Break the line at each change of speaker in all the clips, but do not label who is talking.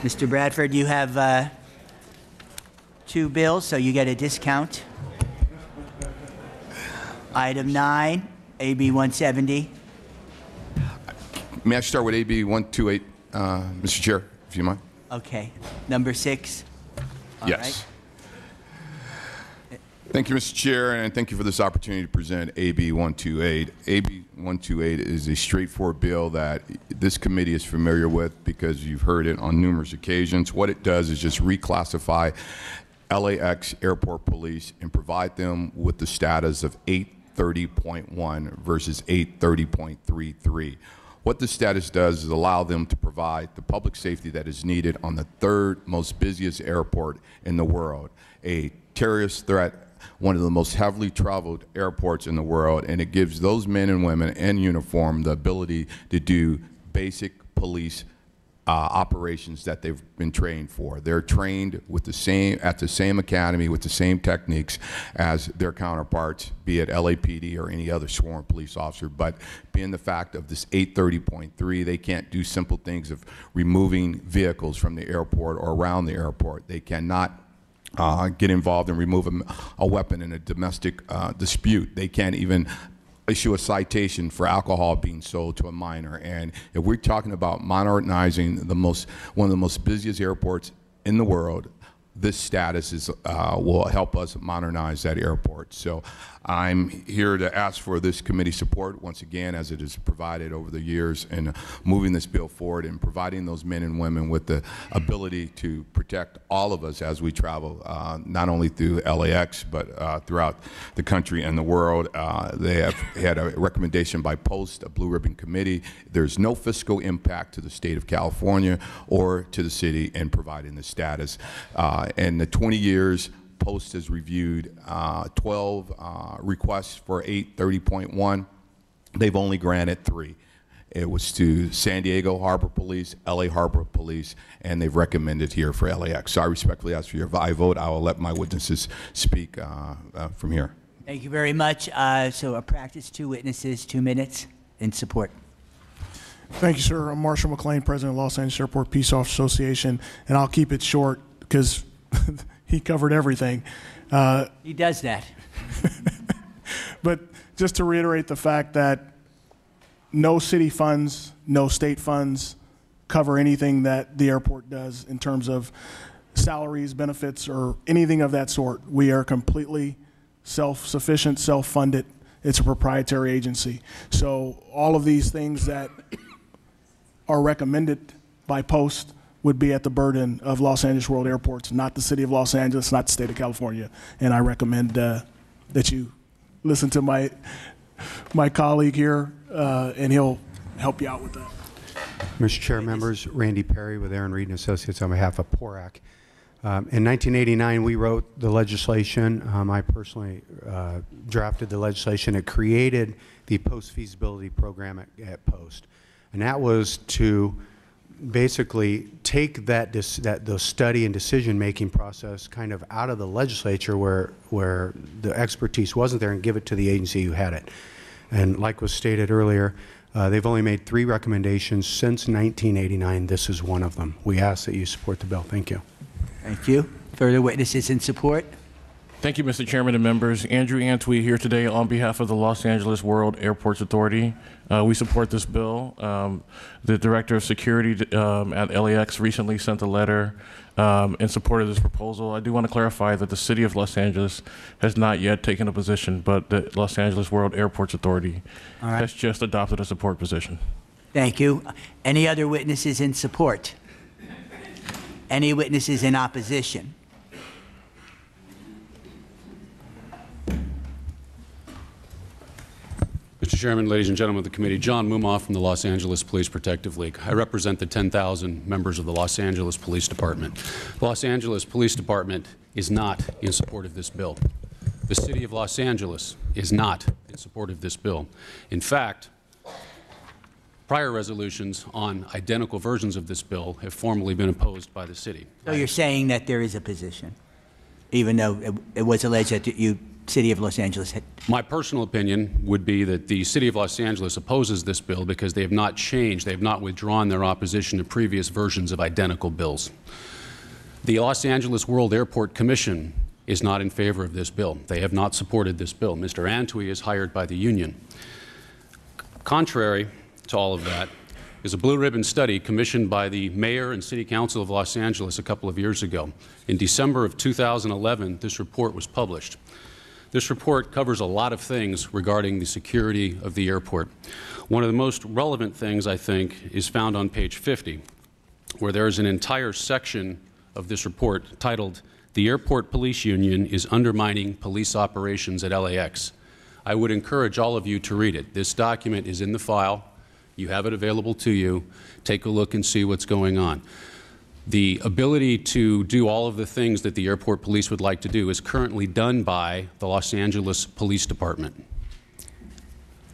Mr. Bradford, you have two bills, so you get a discount. Item 9, AB 170.
May I start with AB 128, Mr. Chair, if you mind?
Okay. Number 6. All
yes.
Right.
Thank you, Mr. Chair, and thank you for this opportunity to present AB 128. AB 128 is a straightforward bill that this committee is familiar with because you've heard it on numerous occasions. What it does is just reclassify LAX airport police and provide them with the status of 830.1 versus 830.33. What the status does is allow them to provide the public safety that is needed on the third most busiest airport in the world, a terrorist threat, one of the most heavily traveled airports in the world, and it gives those men and women in uniform the ability to do basic police operations that they've been trained for. They're trained with at the same academy with the same techniques as their counterparts, be it LAPD or any other sworn police officer. But being the fact of this 830.3, they can't do simple things of removing vehicles from the airport or around the airport. They cannot get involved and remove a weapon in a domestic dispute. They can't even issue a citation for alcohol being sold to a minor. And if we're talking about modernizing one of the most busiest airports in the world, this status will help us modernize that airport. So I'm here to ask for this committee support once again, as it has provided over the years, in moving this bill forward and providing those men and women with the ability to protect all of us as we travel, not only through LAX, but throughout the country and the world. They have had a recommendation by Post, a Blue Ribbon Committee. There's no fiscal impact to the state of California or to the city in providing this status. In the 20 years, Post has reviewed 12 requests for 830.1. They've only granted 3. It was to San Diego Harbor Police, LA Harbor Police, and they've recommended here for LAX. So I respectfully ask for your vote. I will let my witnesses speak from here.
Thank you very much. So a practice, 2 witnesses, 2 minutes in support.
Thank you, sir. I'm Marshall McLean, President of Los Angeles Airport Peace Officers Association, and I'll keep it short because he covered everything.
He does that.
But just to reiterate the fact that no city funds, no state funds cover anything that the airport does in terms of salaries, benefits, or anything of that sort. We are completely self-sufficient, self-funded. It's a proprietary agency. So all of these things that are recommended by Post would be at the burden of Los Angeles World Airports, not the city of Los Angeles, not the state of California. And I recommend that you listen to my colleague here, and he'll help you out with that.
Mr. Chair, members, Randy Perry with Aaron Reed & Associates on behalf of PORAC. In 1989, we wrote the legislation. I personally drafted the legislation. It created the post-feasibility program at Post. And that was to basically take the study and decision-making process kind of out of the legislature where the expertise wasn't there and give it to the agency who had it. And like was stated earlier, they've only made 3 recommendations since 1989. This is one of them. We ask that you support the bill. Thank you.
Thank you. Further witnesses in support?
Thank you, Mr. Chairman and members. Andrew Antwi here today on behalf of the Los Angeles World Airports Authority. We support this bill. The Director of Security at LAX recently sent a letter in support of this proposal. I do want to clarify that the City of Los Angeles has not yet taken a position, but the Los Angeles World Airports Authority has just adopted a support position.
Thank you. Any other witnesses in support? Any witnesses in opposition?
Mr. Chairman, ladies and gentlemen of the committee, John Mumoff from the Los Angeles Police Protective League. I represent the 10,000 members of the Los Angeles Police Department. The Los Angeles Police Department is not in support of this bill. The City of Los Angeles is not in support of this bill. In fact, prior resolutions on identical versions of this bill have formally been opposed by the city.
So you're saying that there is a position, even though it was alleged that you City of Los Angeles?
My personal opinion would be that the City of Los Angeles opposes this bill because they have not changed, they have not withdrawn their opposition to previous versions of identical bills. The Los Angeles World Airport Commission is not in favor of this bill. They have not supported this bill. Mr. Antwi is hired by the union. Contrary to all of that is a blue ribbon study commissioned by the Mayor and City Council of Los Angeles a couple of years ago. In December of 2011, this report was published. This report covers a lot of things regarding the security of the airport. One of the most relevant things, I think, is found on page 50, where there is an entire section of this report titled, "The Airport Police Union is Undermining Police Operations at LAX." I would encourage all of you to read it. This document is in the file. You have it available to you. Take a look and see what's going on. The ability to do all of the things that the airport police would like to do is currently done by the Los Angeles Police Department.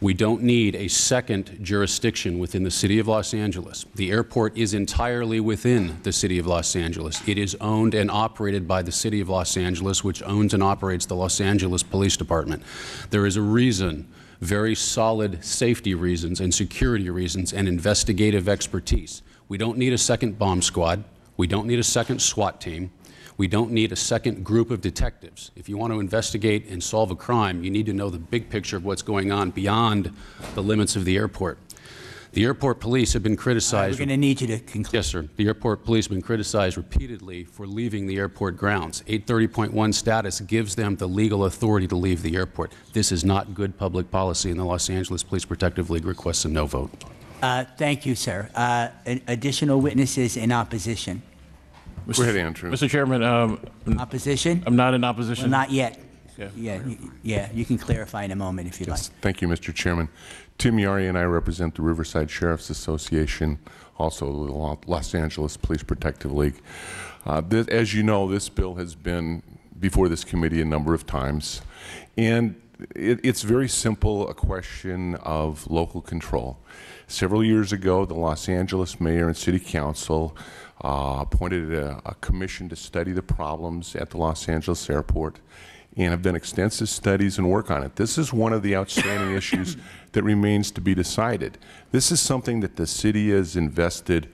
We don't need a second jurisdiction within the City of Los Angeles. The airport is entirely within the City of Los Angeles. It is owned and operated by the City of Los Angeles, which owns and operates the Los Angeles Police Department. There is a reason, very solid safety reasons and security reasons and investigative expertise. We don't need a second bomb squad. We don't need a second SWAT team. We don't need a second group of detectives. If you want to investigate and solve a crime, you need to know the big picture of what's going on beyond the limits of the airport. The airport police have been criticized.
We're going to need you to conclude.
Yes, sir. The airport police have been criticized repeatedly for leaving the airport grounds. 830.1 status gives them the legal authority to leave the airport. This is not good public policy, and the Los Angeles Police Protective League requests a no vote.
Thank you, sir. Additional witnesses in opposition?
Go ahead, Andrew.
Mr. Chairman,
Opposition?
I'm not in opposition.
Well, not yet.
Yeah.
Yeah, you can clarify in a moment if you'd like.
Thank you, Mr. Chairman. Tim Yari and I represent the Riverside Sheriff's Association, also the Los Angeles Police Protective League. As you know, this bill has been before this committee a number of times, and it's very simple, a question of local control. Several years ago, the Los Angeles Mayor and City Council appointed a commission to study the problems at the Los Angeles airport and have done extensive studies and work on it. This is one of the outstanding issues that remains to be decided. This is something that the city has invested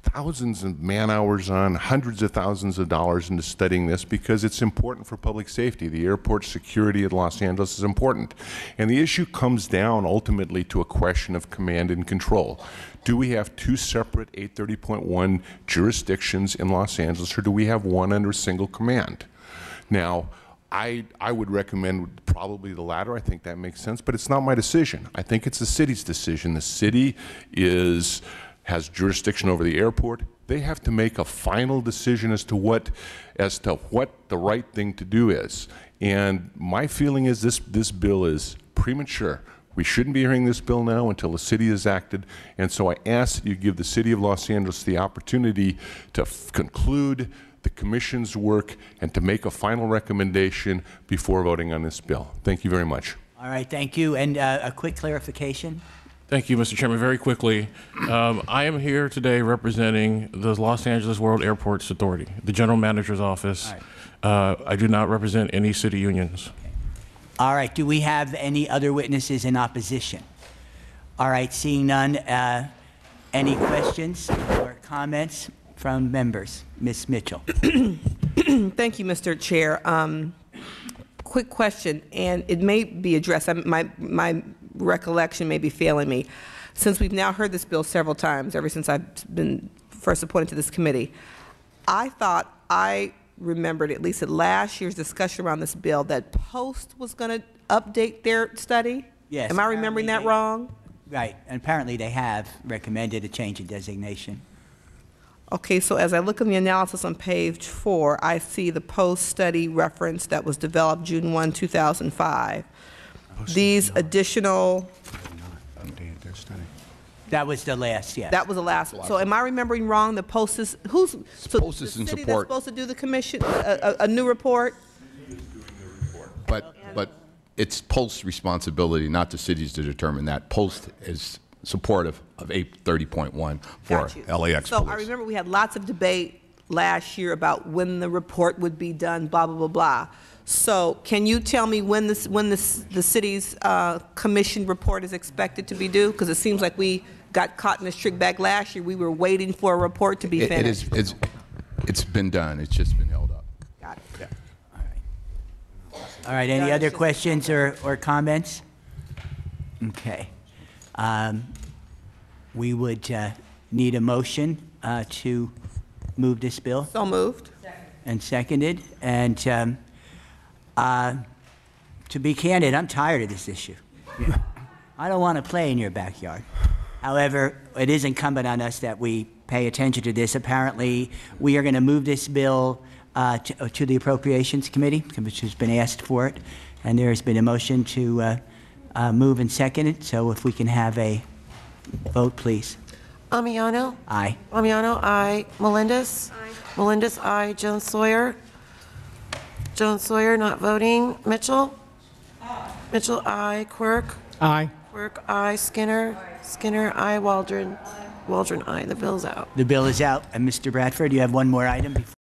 thousands of man-hours on, hundreds of thousands of dollars into studying this because it's important for public safety. The airport security at Los Angeles is important. And the issue comes down ultimately to a question of command and control. Do we have two separate 830.1 jurisdictions in Los Angeles, or do we have one under single command? Now, I would recommend probably the latter. I think that makes sense, but it's not my decision. I think it's the city's decision. The city has jurisdiction over the airport. They have to make a final decision as to what the right thing to do is. And my feeling is this bill is premature. We shouldn't be hearing this bill now until the city has acted. And so I ask that you give the City of Los Angeles the opportunity to conclude the commission's work and to make a final recommendation before voting on this bill. Thank you very much.
All right, thank you. And a quick clarification.
Thank you, Mr. Chairman. Very quickly, I am here today representing the Los Angeles World Airports Authority, the General Manager's office.
All right.
I do not represent any city unions.
All right, do we have any other witnesses in opposition? All right, seeing none, any questions or comments from members? Ms. Mitchell.
Thank you, Mr. Chair. Quick question, and it may be addressed. My recollection may be failing me. Since we've now heard this bill several times, ever since I've been first appointed to this committee, I thought I remembered, at least at last year's discussion around this bill, that Post was going to update their study?
Yes.
Am I remembering that wrong?
Right, and apparently they have recommended a change in designation.
Okay, so as I look in the analysis on page 4, I see the Post study reference that was developed June 1, 2005. These additional...
That was the last, yes.
That was the last one. So am I remembering wrong? The Post is, who's, so
Post
the
is in
city
support.
that's supposed to do the commission, a new report?
But it's Post's responsibility, not the city's, to determine that. Post is supportive of 830.1 for
Got you.
LAX
So
police.
I remember we had lots of debate last year about when the report would be done, blah, blah, blah, blah. So can you tell me when the city's commission report is expected to be due? Because it seems like we got caught in this trick bag last year. We were waiting for a report to be finished.
It's been done. It's just been held up.
Got it.
Yeah.
All right, any other questions or comments? Okay. We would need a motion to move this bill.
So moved.
And seconded. And to be candid, I'm tired of this issue. I don't want to play in your backyard. However, it is incumbent on us that we pay attention to this. Apparently, we are going to move this bill to the Appropriations Committee, which has been asked for it. And there has been a motion to move and second it. So if we can have a vote, please.
Amiano?
Aye.
Amiano, aye. Melendez? Aye. Melendez, aye. Jones Sawyer? Jones Sawyer, not voting. Mitchell? Aye. Mitchell, aye. Quirk?
Aye.
Quirk, aye. Skinner? Aye. Skinner, aye. Waldron? Aye. Waldron, aye. The bill's out.
The bill is out. And Mr. Bradford, you have one more item before.